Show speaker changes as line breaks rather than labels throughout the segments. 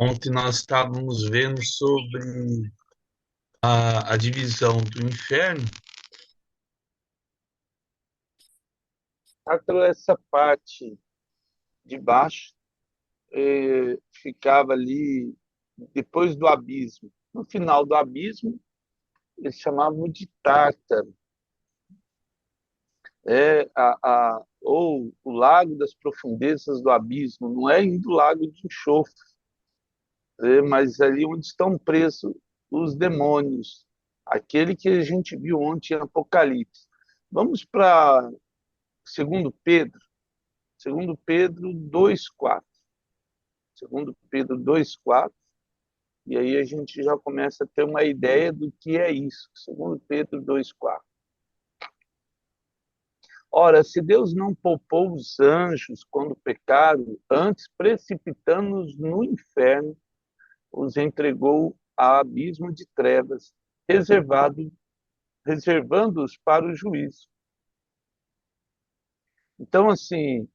Ontem nós estávamos vendo sobre a divisão do inferno.
Essa parte de baixo ficava ali depois do abismo. No final do abismo, eles chamavam de Tártaro, ou o lago das profundezas do abismo. Não é indo lago de enxofre, mas ali onde estão presos os demônios, aquele que a gente viu ontem em Apocalipse. Vamos para segundo Pedro, segundo Pedro 2:4. Segundo Pedro 2:4. E aí a gente já começa a ter uma ideia do que é isso. Segundo Pedro 2:4. Ora, se Deus não poupou os anjos quando pecaram, antes precipitando-os no inferno, os entregou a abismo de trevas, reservando-os para o juízo. Então, assim,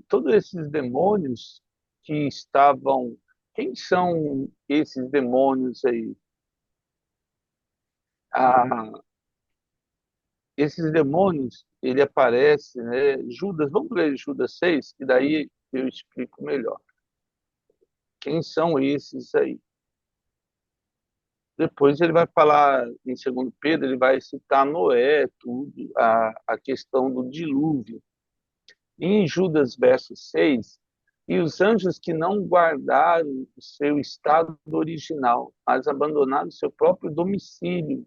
todos esses demônios que estavam... Quem são esses demônios aí? Ah, esses demônios, ele aparece, né? Judas, vamos ler Judas 6, que daí eu explico melhor. Quem são esses aí? Depois ele vai falar, em segundo Pedro, ele vai citar Noé, tudo, a questão do dilúvio. E em Judas, verso 6, e os anjos que não guardaram o seu estado original, mas abandonaram o seu próprio domicílio,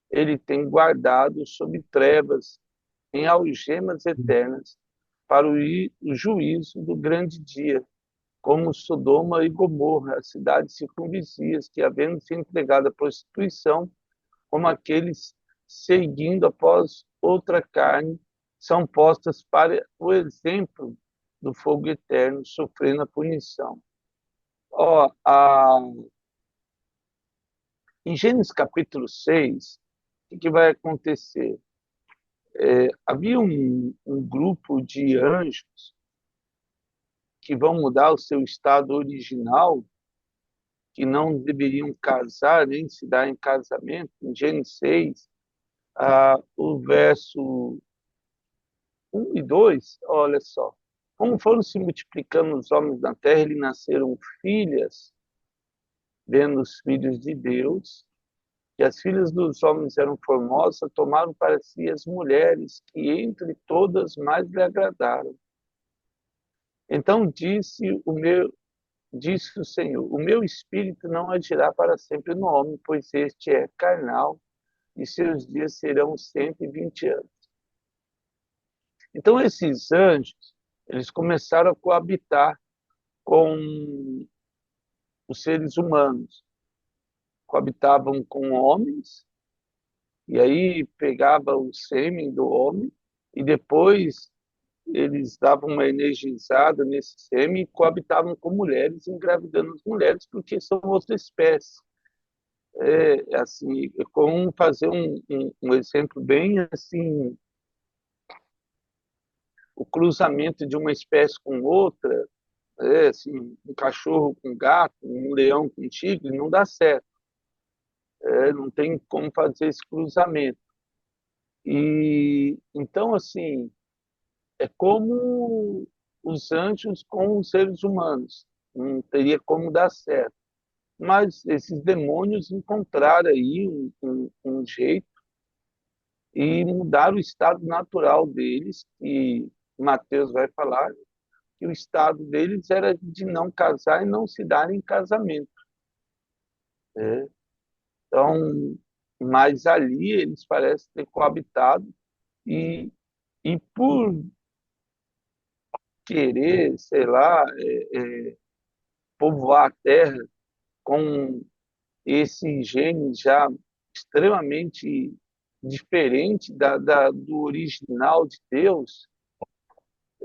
ele tem guardado sob trevas, em algemas eternas, para o juízo do grande dia, como Sodoma e Gomorra, as cidades circunvizinhas, que, havendo se entregado à prostituição, como aqueles seguindo após outra carne, são postas para o exemplo do fogo eterno, sofrendo a punição. Ó, em Gênesis capítulo 6, o que vai acontecer? Havia um grupo de anjos que vão mudar o seu estado original, que não deveriam casar, nem se dar em casamento. Em Gênesis 6, o verso 1 e 2, olha só. Como foram se multiplicando os homens na terra, e nasceram filhas, vendo os filhos de Deus, e as filhas dos homens eram formosas, tomaram para si as mulheres que entre todas mais lhe agradaram. Então disse o Senhor, o meu espírito não agirá para sempre no homem, pois este é carnal, e seus dias serão 120 anos. Então esses anjos, eles começaram a coabitar com os seres humanos, coabitavam com homens, e aí pegava o sêmen do homem, e depois eles davam uma energizada nesse sêmen e coabitavam com mulheres, engravidando as mulheres, porque são outra espécie. Assim, é como fazer um exemplo bem assim, o cruzamento de uma espécie com outra, assim, um cachorro com gato, um leão com tigre, não dá certo. Não tem como fazer esse cruzamento. E então, assim, é como os anjos com os seres humanos, não teria como dar certo. Mas esses demônios encontraram aí um jeito e mudaram o estado natural deles, e Mateus vai falar que o estado deles era de não casar e não se dar em casamento, né? Então, mas ali eles parecem ter coabitado e, e por querer, sei lá, povoar a terra com esse gene já extremamente diferente do original de Deus,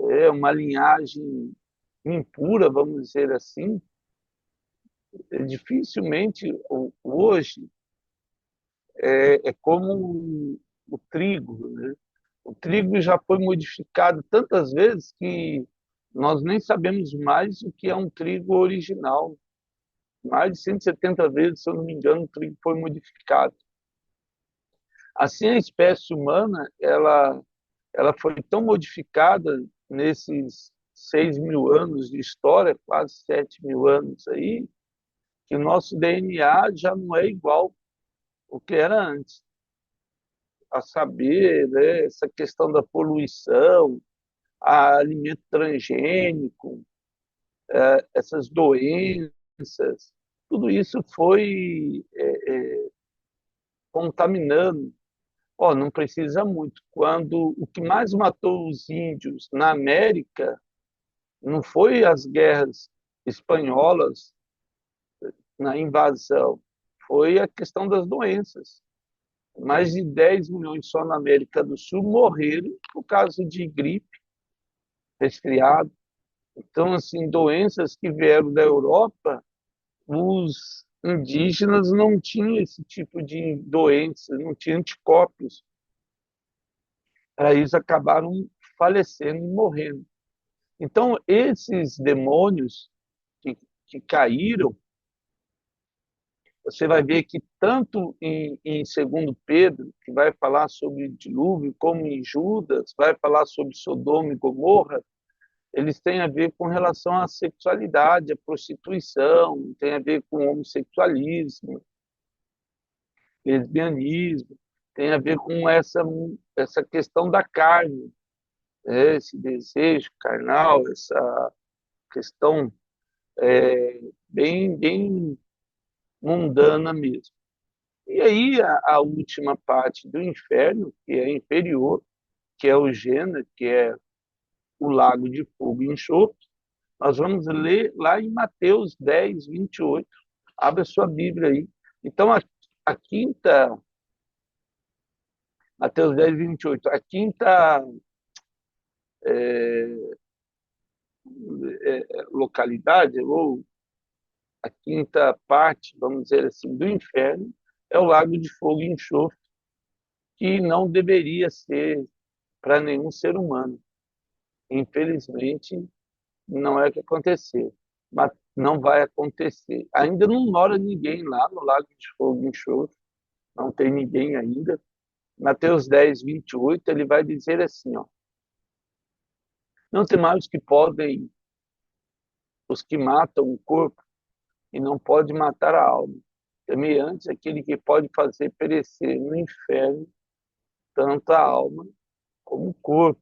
é uma linhagem impura, vamos dizer assim. Dificilmente hoje é como o trigo, né? O trigo já foi modificado tantas vezes que nós nem sabemos mais o que é um trigo original. Mais de 170 vezes, se eu não me engano, o trigo foi modificado. Assim, a espécie humana, ela foi tão modificada nesses 6.000 anos de história, quase 7.000 anos aí, que o nosso DNA já não é igual ao que era antes. A saber, né, essa questão da poluição, a alimento transgênico, essas doenças, tudo isso foi contaminando. Oh, não precisa muito. Quando o que mais matou os índios na América não foi as guerras espanholas na invasão, foi a questão das doenças. Mais de 10 milhões só na América do Sul morreram por causa de gripe, resfriado. Então, assim, doenças que vieram da Europa, os indígenas não tinham esse tipo de doença, não tinham anticorpos. Aí eles acabaram falecendo e morrendo. Então, esses demônios que caíram, você vai ver que tanto em 2 Pedro, que vai falar sobre dilúvio, como em Judas, vai falar sobre Sodoma e Gomorra, eles têm a ver com relação à sexualidade, à prostituição, tem a ver com homossexualismo, lesbianismo, tem a ver com essa questão da carne, né? Esse desejo carnal, essa questão bem mundana mesmo. E aí a última parte do inferno, que é inferior, que é o Gênesis, que é o lago de fogo e enxofre, nós vamos ler lá em Mateus 10, 28. Abre a sua Bíblia aí. Então, a quinta, Mateus 10, 28, a quinta localidade, ou a quinta parte, vamos dizer assim, do inferno, é o lago de fogo e enxofre, que não deveria ser para nenhum ser humano. Infelizmente, não é o que aconteceu, mas não vai acontecer. Ainda não mora ninguém lá no Lago de Fogo e Enxofre, não tem ninguém ainda. Mateus 10, 28, ele vai dizer assim, ó, não tem mais os que podem, os que matam o corpo e não pode matar a alma. Temei antes aquele que pode fazer perecer no inferno tanto a alma como o corpo.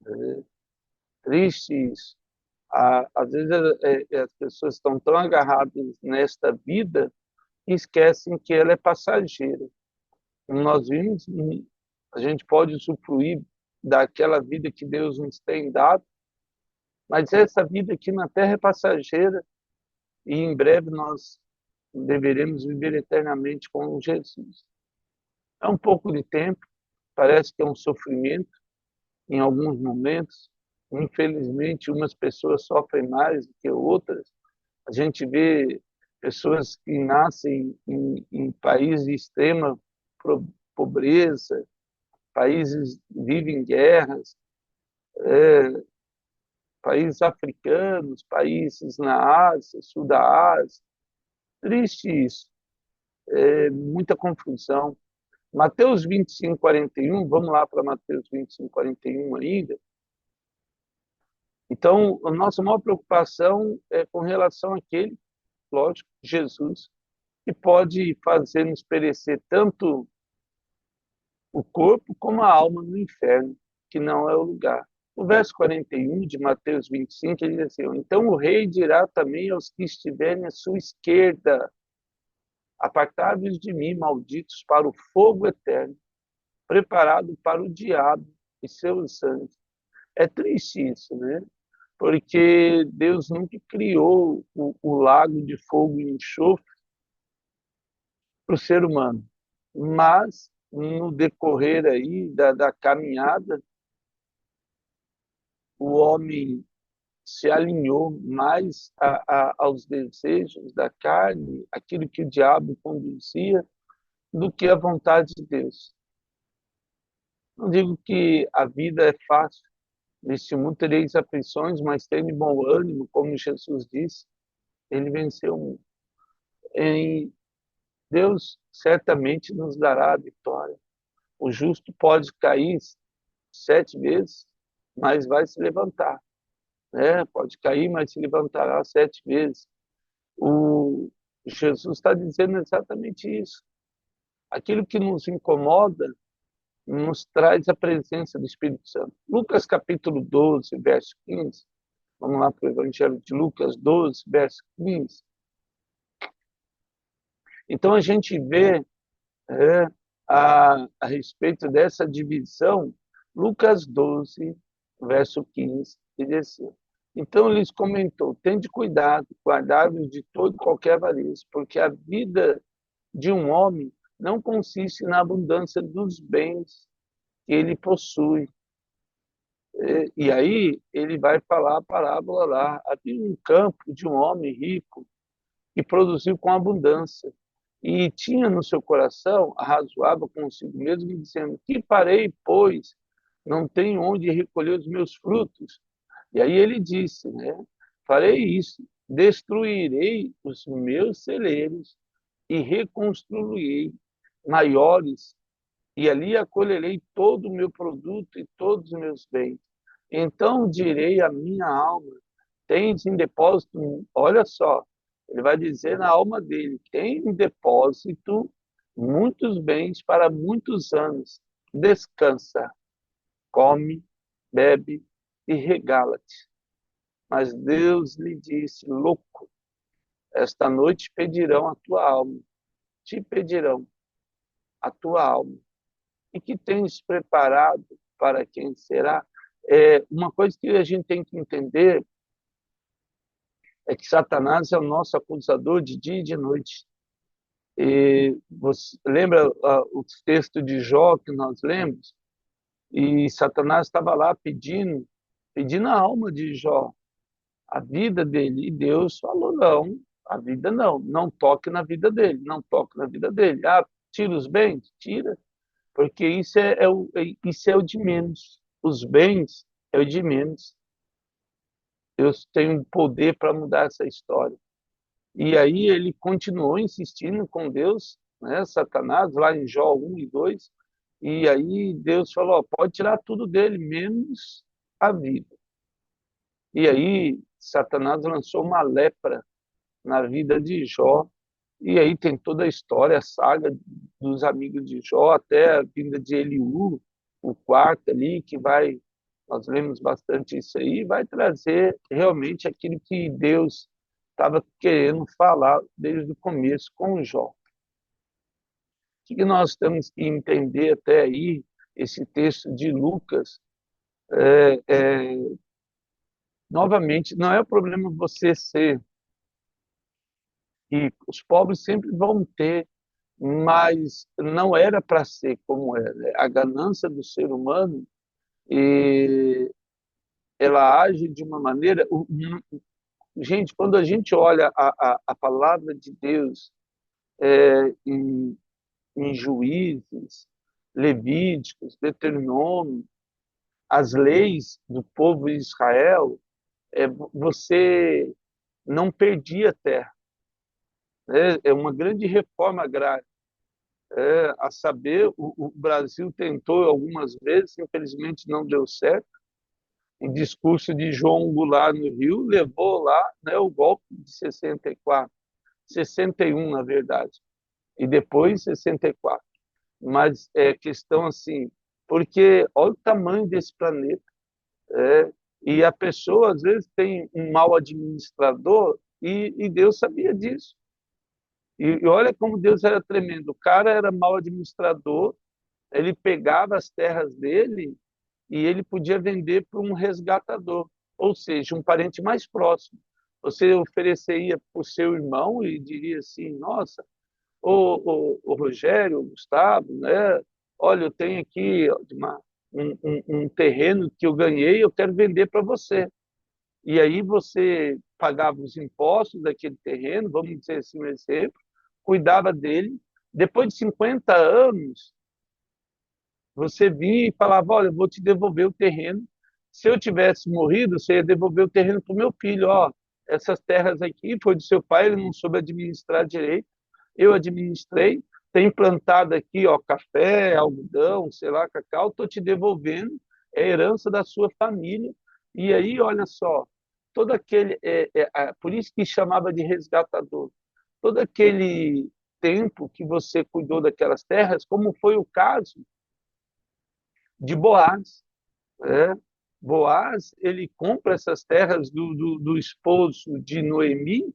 É triste isso. Às vezes as pessoas estão tão agarradas nesta vida que esquecem que ela é passageira. Como nós vimos, a gente pode usufruir daquela vida que Deus nos tem dado, mas essa vida aqui na Terra é passageira e em breve nós deveremos viver eternamente com Jesus. É um pouco de tempo, parece que é um sofrimento em alguns momentos. Infelizmente, umas pessoas sofrem mais do que outras. A gente vê pessoas que nascem em países de extrema pobreza, países que vivem guerras, países africanos, países na Ásia, sul da Ásia. Triste isso, muita confusão. Mateus 25, 41, vamos lá para Mateus 25, 41 ainda. Então, a nossa maior preocupação é com relação àquele, lógico, Jesus, que pode fazer-nos perecer tanto o corpo como a alma no inferno, que não é o lugar. O verso 41 de Mateus 25, ele diz assim, então o rei dirá também aos que estiverem à sua esquerda, apartai-vos de mim, malditos, para o fogo eterno, preparado para o diabo e seus anjos. É triste isso, né? Porque Deus nunca criou o lago de fogo e enxofre para o ser humano. Mas, no decorrer aí da caminhada, o homem se alinhou mais aos desejos da carne, aquilo que o diabo conduzia, do que a vontade de Deus. Não digo que a vida é fácil, neste mundo tereis aflições, mas tenha bom ânimo, como Jesus disse. ele venceu o mundo. E Deus certamente nos dará a vitória. O justo pode cair 7 vezes, mas vai se levantar, né? Pode cair, mas se levantará 7 vezes. O Jesus está dizendo exatamente isso. Aquilo que nos incomoda nos traz a presença do Espírito Santo. Lucas capítulo 12, verso 15. Vamos lá para o Evangelho de Lucas 12, verso 15. Então a gente vê a respeito dessa divisão, Lucas 12, verso 15, e desceu. Então lhes comentou: tende cuidado, guardai-vos de todo e qualquer avareza, porque a vida de um homem não consiste na abundância dos bens que ele possui. E aí ele vai falar a parábola lá. Havia um campo de um homem rico que produziu com abundância. E tinha no seu coração, arrazoava consigo mesmo, dizendo: que farei, pois? Não tenho onde recolher os meus frutos. E aí ele disse, né? Farei isso, destruirei os meus celeiros e reconstruirei maiores, e ali acolherei todo o meu produto e todos os meus bens. Então direi à minha alma: tens em depósito, olha só, ele vai dizer na alma dele: tem em depósito muitos bens para muitos anos. Descansa, come, bebe e regala-te. Mas Deus lhe disse: louco, esta noite pedirão a tua alma, te pedirão a tua alma. E que tens preparado para quem será? Uma coisa que a gente tem que entender é que Satanás é o nosso acusador de dia e de noite. E você lembra o texto de Jó que nós lemos? E Satanás estava lá pedindo a alma de Jó, a vida dele. E Deus falou: não, a vida não, não toque na vida dele, não toque na vida dele. Ah, tira os bens? Tira, porque isso é o de menos. Os bens é o de menos. Deus tem um poder para mudar essa história. E aí ele continuou insistindo com Deus, né, Satanás, lá em Jó 1 e 2, e aí Deus falou: ó, pode tirar tudo dele, menos a vida. E aí Satanás lançou uma lepra na vida de Jó, e aí tem toda a história, a saga dos amigos de Jó, até a vinda de Eliú, o quarto ali, que vai, nós lemos bastante isso aí, vai trazer realmente aquilo que Deus estava querendo falar desde o começo com Jó. O que nós temos que entender até aí, esse texto de Lucas, novamente, não é o problema você ser rico, os pobres sempre vão ter, mas não era para ser como é, né? A ganância do ser humano, e ela age de uma maneira... Gente, quando a gente olha a palavra de Deus em Juízes, Levíticos, Deuteronômio, as leis do povo de Israel, você não perdia terra. É uma grande reforma agrária. A saber, o Brasil tentou algumas vezes, infelizmente não deu certo. O discurso de João Goulart no Rio levou lá, né, o golpe de 64, 61 na verdade, e depois 64. Mas é questão assim, porque olha o tamanho desse planeta, e a pessoa às vezes tem um mau administrador, e Deus sabia disso. E olha como Deus era tremendo. O cara era mau administrador, ele pegava as terras dele e ele podia vender para um resgatador, ou seja, um parente mais próximo. Você ofereceria para o seu irmão e diria assim: nossa, o Rogério, o Gustavo, né? Olha, eu tenho aqui um terreno que eu ganhei, eu quero vender para você. E aí você pagava os impostos daquele terreno, vamos dizer assim um exemplo, cuidava dele. Depois de 50 anos, você vinha e falava: olha, eu vou te devolver o terreno. Se eu tivesse morrido, você ia devolver o terreno para o meu filho. Ó, essas terras aqui foi do seu pai, ele não soube administrar direito, eu administrei, tem plantado aqui, ó, café, algodão, sei lá, cacau, estou te devolvendo, é herança da sua família. E aí, olha só, todo aquele, por isso que chamava de resgatador, todo aquele tempo que você cuidou daquelas terras, como foi o caso de Boaz, né? Boaz, ele compra essas terras do esposo de Noemi,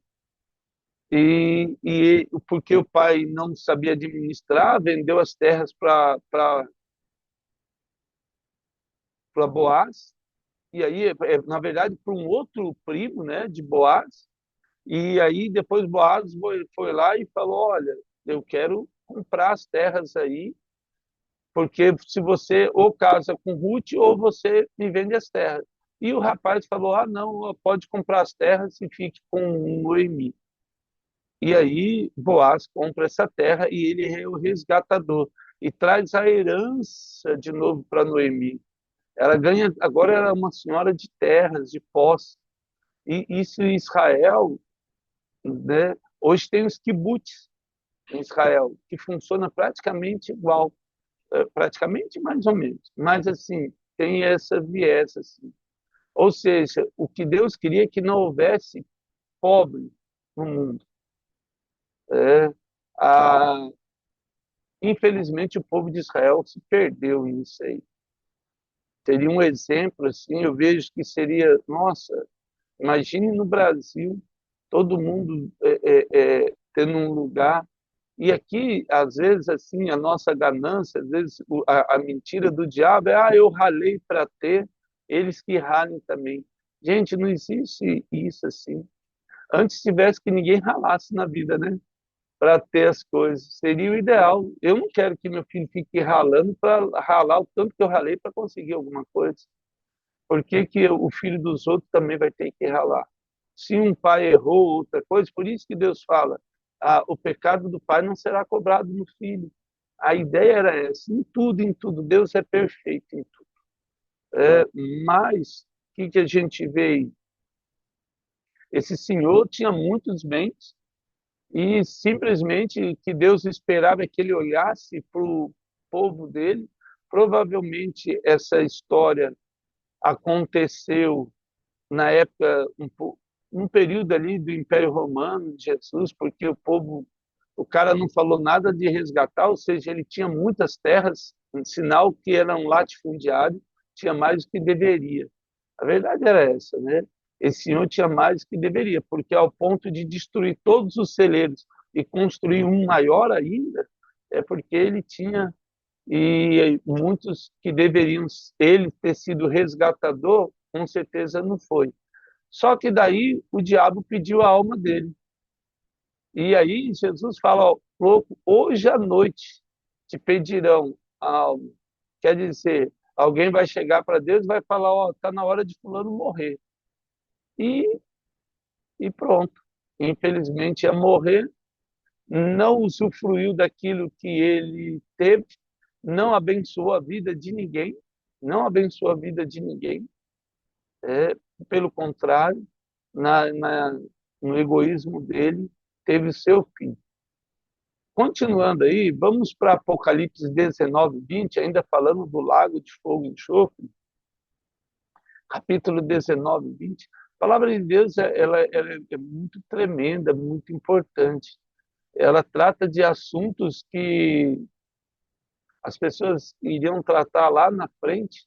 porque o pai não sabia administrar, vendeu as terras para Boaz, e aí, na verdade, para um outro primo, né, de Boaz, e aí depois Boaz foi lá e falou, olha, eu quero comprar as terras aí, porque se você ou casa com Ruth ou você me vende as terras. E o rapaz falou, ah, não, pode comprar as terras e fique com Noemi. E aí Boaz compra essa terra e ele é o resgatador e traz a herança de novo para Noemi. Ela ganha, agora ela é uma senhora de terras, de posse. E isso em Israel, né? Hoje tem os kibbutz em Israel, que funciona praticamente igual, praticamente mais ou menos, mas assim, tem essa viés assim. Ou seja, o que Deus queria é que não houvesse pobre no mundo. É, a, Infelizmente, o povo de Israel se perdeu nisso aí. Teria um exemplo, assim, eu vejo que seria, nossa, imagine no Brasil, todo mundo tendo um lugar. E aqui, às vezes, assim, a nossa ganância, às vezes, a mentira do diabo é, ah, eu ralei para ter, eles que ralem também. Gente, não existe isso assim. Antes tivesse que ninguém ralasse na vida, né? Para ter as coisas. Seria o ideal. Eu não quero que meu filho fique ralando para ralar o tanto que eu ralei para conseguir alguma coisa. Por que, que o filho dos outros também vai ter que ralar? Se um pai errou outra coisa, por isso que Deus fala, o pecado do pai não será cobrado no filho. A ideia era essa, em tudo, Deus é perfeito em tudo. Mas, o que a gente vê aí? Esse senhor tinha muitos bens, e simplesmente que Deus esperava que ele olhasse para o povo dele. Provavelmente essa história aconteceu na época, um período ali do Império Romano, de Jesus, porque o cara não falou nada de resgatar, ou seja, ele tinha muitas terras, um sinal que era um latifundiário, tinha mais do que deveria. A verdade era essa, né? Esse senhor tinha mais do que deveria, porque ao ponto de destruir todos os celeiros e construir um maior ainda, é porque ele tinha e muitos que deveriam ele ter sido resgatador, com certeza não foi. Só que daí o diabo pediu a alma dele. E aí Jesus fala, ó, louco, hoje à noite te pedirão a alma. Quer dizer, alguém vai chegar para Deus e vai falar, ó, está na hora de fulano morrer. E, e pronto. Infelizmente ia morrer, não usufruiu daquilo que ele teve, não abençoou a vida de ninguém, não abençoou a vida de ninguém, é, pelo contrário, na, na, no egoísmo dele, teve o seu fim. Continuando aí, vamos para Apocalipse 19, 20, ainda falando do lago de fogo e enxofre, capítulo 19, 20. A palavra de Deus ela é muito tremenda, muito importante. Ela trata de assuntos que as pessoas iriam tratar lá na frente.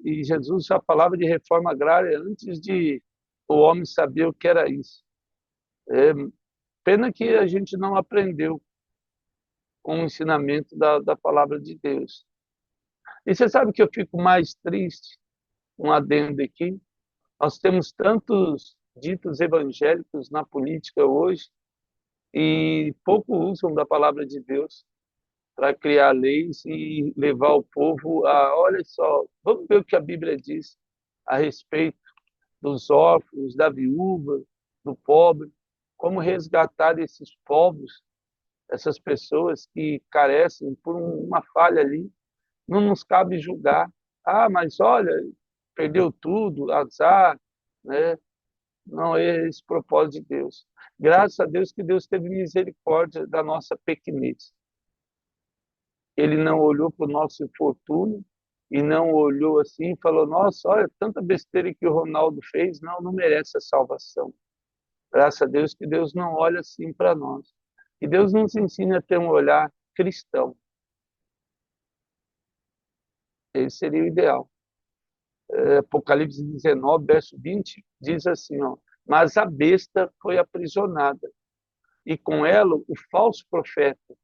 E Jesus já falava de reforma agrária antes de o homem saber o que era isso. É, Pena que a gente não aprendeu com o ensinamento da palavra de Deus. E você sabe que eu fico mais triste, um adendo aqui, nós temos tantos ditos evangélicos na política hoje e pouco usam da palavra de Deus para criar leis e levar o povo a, olha só, vamos ver o que a Bíblia diz a respeito dos órfãos, da viúva, do pobre, como resgatar esses povos, essas pessoas que carecem por uma falha ali. Não nos cabe julgar. Ah, mas olha, perdeu tudo, azar, né? Não é esse o propósito de Deus. Graças a Deus que Deus teve misericórdia da nossa pequenez. Ele não olhou para o nosso infortúnio e não olhou assim e falou: nossa, olha, tanta besteira que o Ronaldo fez, não merece a salvação. Graças a Deus que Deus não olha assim para nós. Que Deus nos ensine a ter um olhar cristão. Esse seria o ideal. Apocalipse 19, verso 20, diz assim, ó, mas a besta foi aprisionada, e com ela o falso profeta.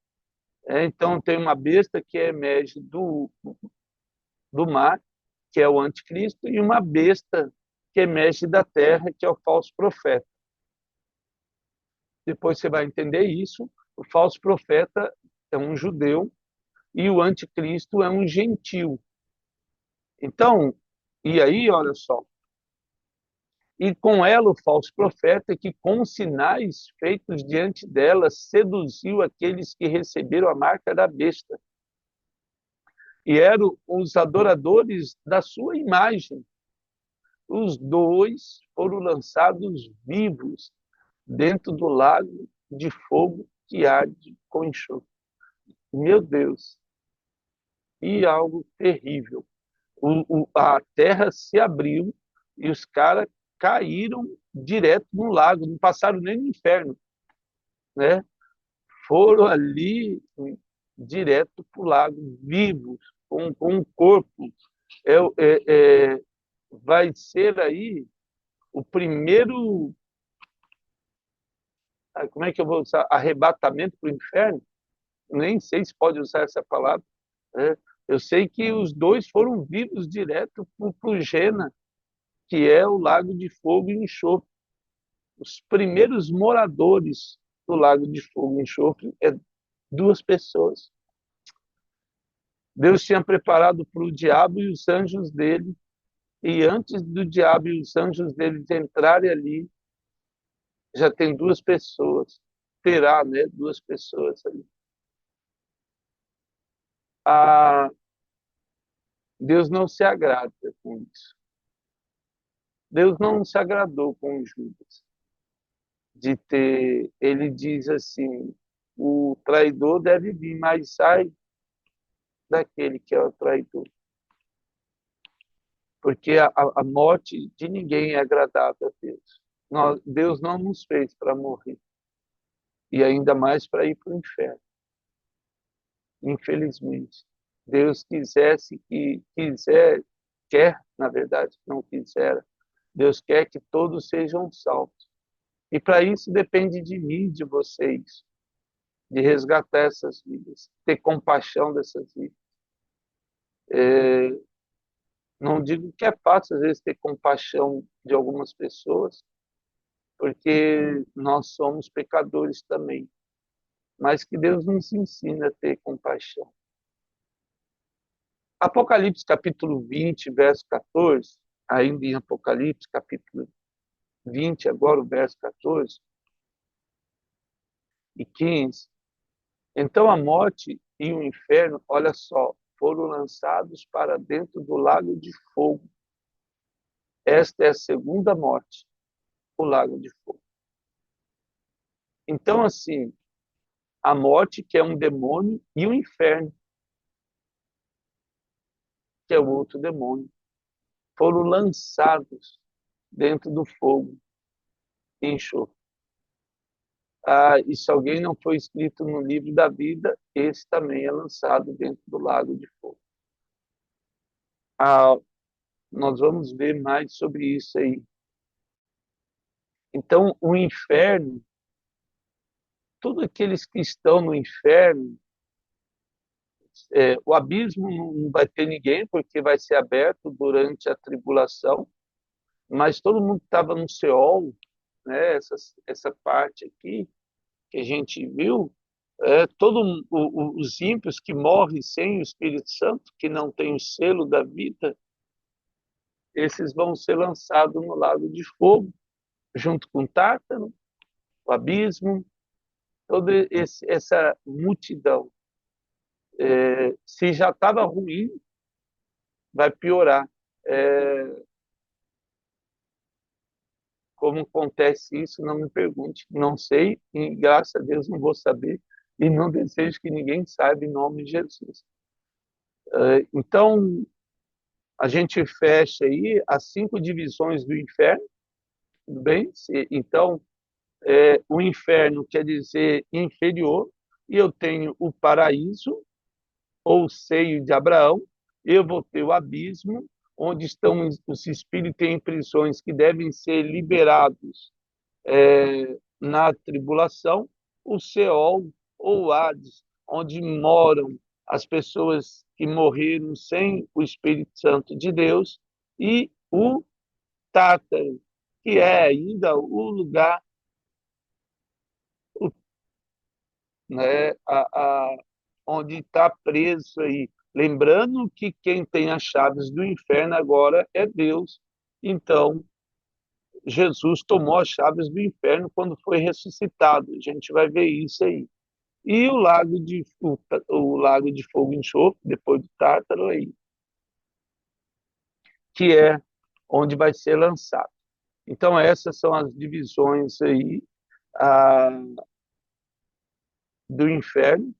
Então tem uma besta que emerge do mar, que é o anticristo, e uma besta que emerge da terra, que é o falso profeta. Depois você vai entender isso. O falso profeta é um judeu e o anticristo é um gentil. Então, e aí, olha só, e com ela o falso profeta, que com sinais feitos diante dela seduziu aqueles que receberam a marca da besta. E eram os adoradores da sua imagem. Os dois foram lançados vivos dentro do lago de fogo que arde com enxofre. Meu Deus, e algo terrível. A terra se abriu e os caras caíram direto no lago, não passaram nem no inferno, né? Foram ali direto para o lago, vivos, com um corpo. É, é, vai ser aí o primeiro, como é que eu vou usar? Arrebatamento para o inferno? Nem sei se pode usar essa palavra, né? Eu sei que os dois foram vivos direto para o Gena, que é o lago de fogo e enxofre. Os primeiros moradores do lago de fogo e enxofre é duas pessoas. Deus tinha preparado para o diabo e os anjos dele, e antes do diabo e os anjos dele entrarem ali, já tem duas pessoas. Terá, né? Duas pessoas ali. Ah, Deus não se agrada com isso. Deus não se agradou com Judas. De ter, ele diz assim, o traidor deve vir, mas sai daquele que é o traidor. Porque a morte de ninguém é agradável a Deus. Deus não nos fez para morrer. E ainda mais para ir para o inferno. Infelizmente. Deus quer, na verdade, não quisera. Deus quer que todos sejam salvos. E para isso depende de mim, de vocês, de resgatar essas vidas, ter compaixão dessas vidas. Não digo que é fácil, às vezes, ter compaixão de algumas pessoas, porque nós somos pecadores também, mas que Deus nos ensina a ter compaixão. Apocalipse capítulo 20, verso 14, ainda em Apocalipse capítulo 20, agora o verso 14 e 15. Então a morte e o inferno, olha só, foram lançados para dentro do lago de fogo. Esta é a segunda morte, o lago de fogo. Então, assim, a morte, que é um demônio, e o inferno, que é o outro demônio, foram lançados dentro do fogo e enxofre. E se alguém não foi escrito no livro da vida, esse também é lançado dentro do lago de fogo. Nós vamos ver mais sobre isso aí. Então, o inferno, todos aqueles que estão no inferno, o abismo não vai ter ninguém, porque vai ser aberto durante a tribulação, mas todo mundo que estava no Seol, né, essa parte aqui que a gente viu, todos os ímpios que morrem sem o Espírito Santo, que não tem o selo da vida, esses vão ser lançados no lago de fogo, junto com o Tártaro, o abismo, toda essa multidão. Se já estava ruim, vai piorar. como acontece isso, não me pergunte. Não sei, e graças a Deus não vou saber, e não desejo que ninguém saiba em nome de Jesus. Então, a gente fecha aí as 5 divisões do inferno, tudo bem? Então, o inferno quer dizer inferior, e eu tenho o paraíso, ou seio de Abraão, eu vou ter o abismo, onde estão os espíritos em prisões que devem ser liberados na tribulação, o Seol ou o Hades, onde moram as pessoas que morreram sem o Espírito Santo de Deus, e o Tártaro, que é ainda o lugar, né, onde está preso aí. Lembrando que quem tem as chaves do inferno agora é Deus. Então, Jesus tomou as chaves do inferno quando foi ressuscitado. A gente vai ver isso aí. E o lago de fogo e enxofre, depois do Tártaro aí, que é onde vai ser lançado. Então, essas são as divisões aí a, do inferno.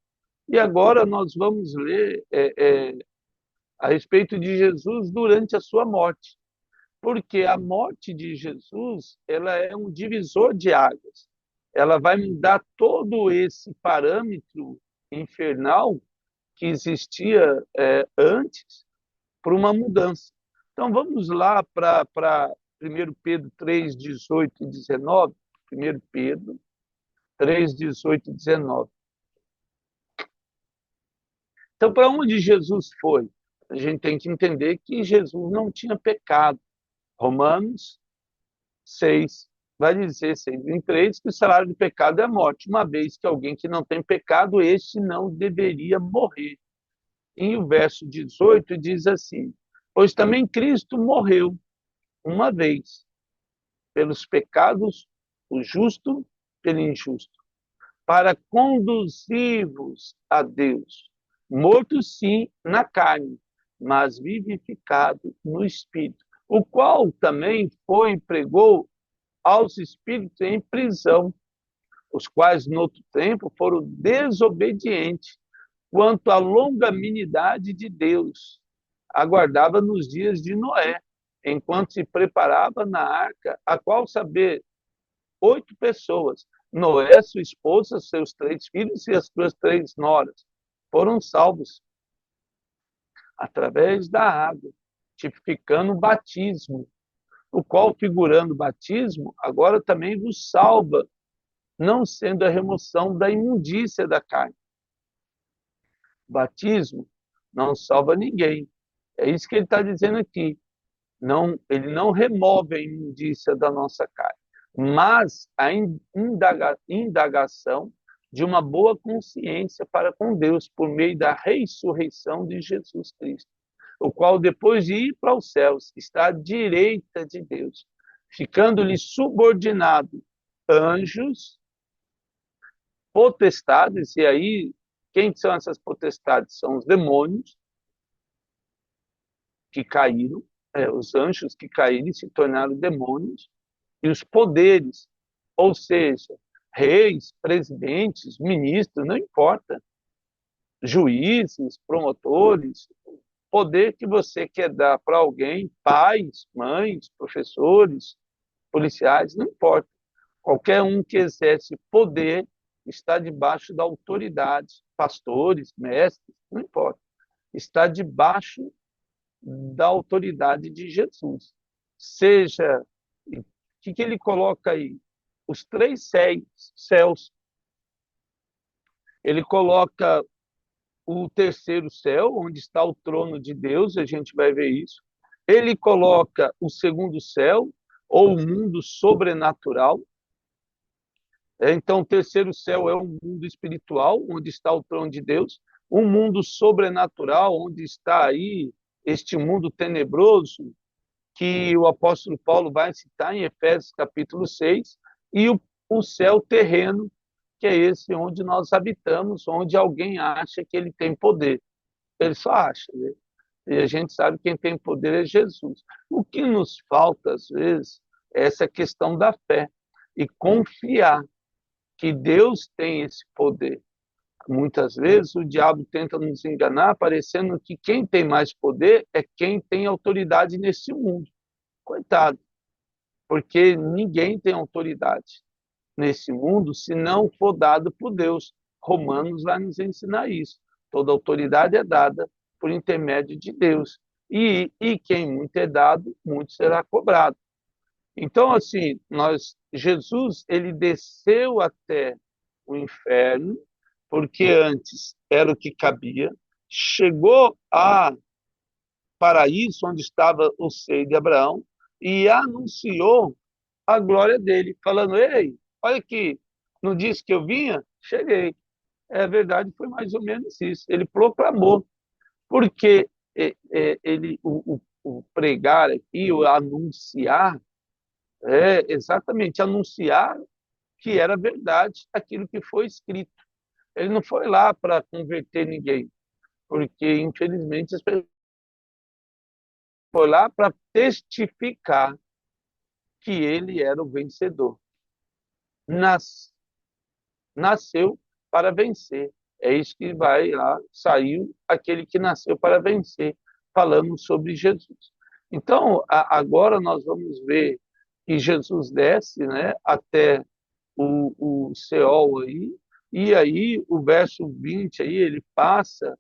E agora nós vamos ler a respeito de Jesus durante a sua morte, porque a morte de Jesus ela é um divisor de águas. Ela vai mudar todo esse parâmetro infernal que existia antes por uma mudança. Então vamos lá para 1 Pedro 3, 18 e 19. 1 Pedro 3, 18 e 19. Então, para onde Jesus foi? A gente tem que entender que Jesus não tinha pecado. Romanos 6 vai dizer, 6:23, que o salário do pecado é a morte, uma vez que alguém que não tem pecado, este não deveria morrer. E o verso 18 diz assim: pois também Cristo morreu uma vez pelos pecados, o justo pelo injusto, para conduzir-vos a Deus, morto sim na carne, mas vivificado no Espírito, o qual também foi e pregou aos espíritos em prisão, os quais, no outro tempo, foram desobedientes quanto à longanimidade de Deus. Aguardava nos dias de Noé, enquanto se preparava na arca, a qual saber 8 pessoas, Noé, sua esposa, seus 3 filhos e as suas 3 noras, foram salvos através da água, tipificando o batismo, o qual, figurando o batismo, agora também vos salva, não sendo a remoção da imundícia da carne. O batismo não salva ninguém. É isso que ele está dizendo aqui. Não, ele não remove a imundícia da nossa carne, mas a indagação de uma boa consciência para com Deus por meio da ressurreição de Jesus Cristo, o qual, depois de ir para os céus, está à direita de Deus, ficando-lhe subordinado anjos, potestades, e aí quem são essas potestades? São os demônios que caíram, os anjos que caíram e se tornaram demônios, e os poderes, ou seja, reis, presidentes, ministros, não importa, juízes, promotores, poder que você quer dar para alguém, pais, mães, professores, policiais, não importa. Qualquer um que exerce poder está debaixo da autoridade, pastores, mestres, não importa. Está debaixo da autoridade de Jesus. Seja, o que ele coloca aí? Os 3 céus. Ele coloca o terceiro céu, onde está o trono de Deus, a gente vai ver isso. Ele coloca o segundo céu, ou o mundo sobrenatural. Então, o terceiro céu é um mundo espiritual, onde está o trono de Deus. Um mundo sobrenatural, onde está aí este mundo tenebroso, que o apóstolo Paulo vai citar em Efésios capítulo 6, e o céu terreno, que é esse onde nós habitamos, onde alguém acha que ele tem poder. Ele só acha, né? E a gente sabe que quem tem poder é Jesus. O que nos falta, às vezes, Essa é a questão da fé. E confiar que Deus tem esse poder. Muitas vezes o diabo tenta nos enganar, parecendo que quem tem mais poder é quem tem autoridade nesse mundo. Coitado, porque ninguém tem autoridade nesse mundo se não for dado por Deus. Romanos vai nos ensinar isso. Toda autoridade é dada por intermédio de Deus. E quem muito é dado, muito será cobrado. Então, assim, Jesus, ele desceu até o inferno, porque antes era o que cabia, chegou a paraíso, onde estava o seio de Abraão, e anunciou a glória dele, falando: ei, olha aqui, não disse que eu vinha? Cheguei. É verdade, foi mais ou menos isso. Ele proclamou, porque o pregar aqui, o anunciar, é exatamente anunciar que era verdade aquilo que foi escrito. Ele não foi lá para converter ninguém, porque, infelizmente, as pessoas foi lá para testificar que ele era o vencedor. Nas, nasceu para vencer. É isso que vai lá, saiu aquele que nasceu para vencer, falando sobre Jesus. Então, agora nós vamos ver que Jesus desce, né, até o Seol aí, e aí o verso 20 aí, ele passa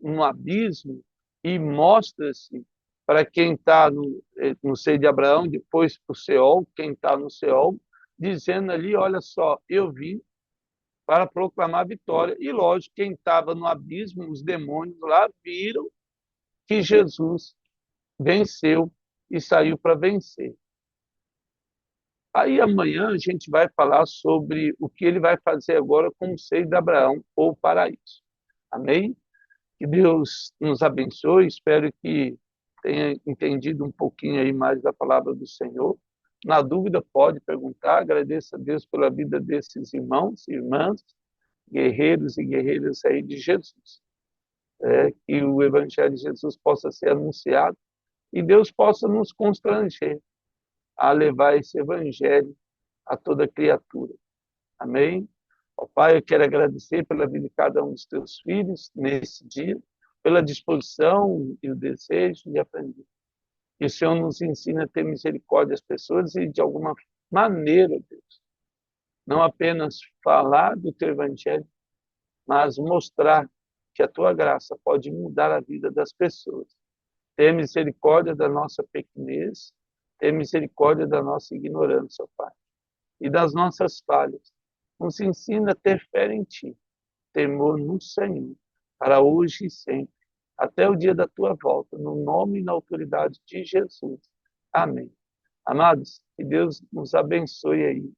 um abismo e mostra-se para quem está no seio de Abraão, depois para o Seol, quem está no Seol, dizendo ali: olha só, eu vim para proclamar a vitória. E lógico, quem estava no abismo, os demônios lá, viram que Jesus venceu e saiu para vencer. Aí amanhã a gente vai falar sobre o que ele vai fazer agora com o seio de Abraão ou o paraíso. Amém? Que Deus nos abençoe. Espero que tenha entendido um pouquinho aí mais da palavra do Senhor. Na dúvida, pode perguntar. Agradeço a Deus pela vida desses irmãos e irmãs, guerreiros e guerreiras aí de Jesus. Que o Evangelho de Jesus possa ser anunciado e Deus possa nos constranger a levar esse Evangelho a toda criatura. Amém? Ó Pai, eu quero agradecer pela vida de cada um dos teus filhos nesse dia, pela disposição e o desejo de aprender. Que o Senhor nos ensine a ter misericórdia das pessoas e, de alguma maneira, Deus, não apenas falar do teu Evangelho, mas mostrar que a tua graça pode mudar a vida das pessoas. Ter misericórdia da nossa pequenez, ter misericórdia da nossa ignorância, ó Pai, e das nossas falhas. Nos ensina a ter fé em Ti, temor no Senhor, para hoje e sempre, até o dia da Tua volta, no nome e na autoridade de Jesus. Amém. Amados, que Deus nos abençoe aí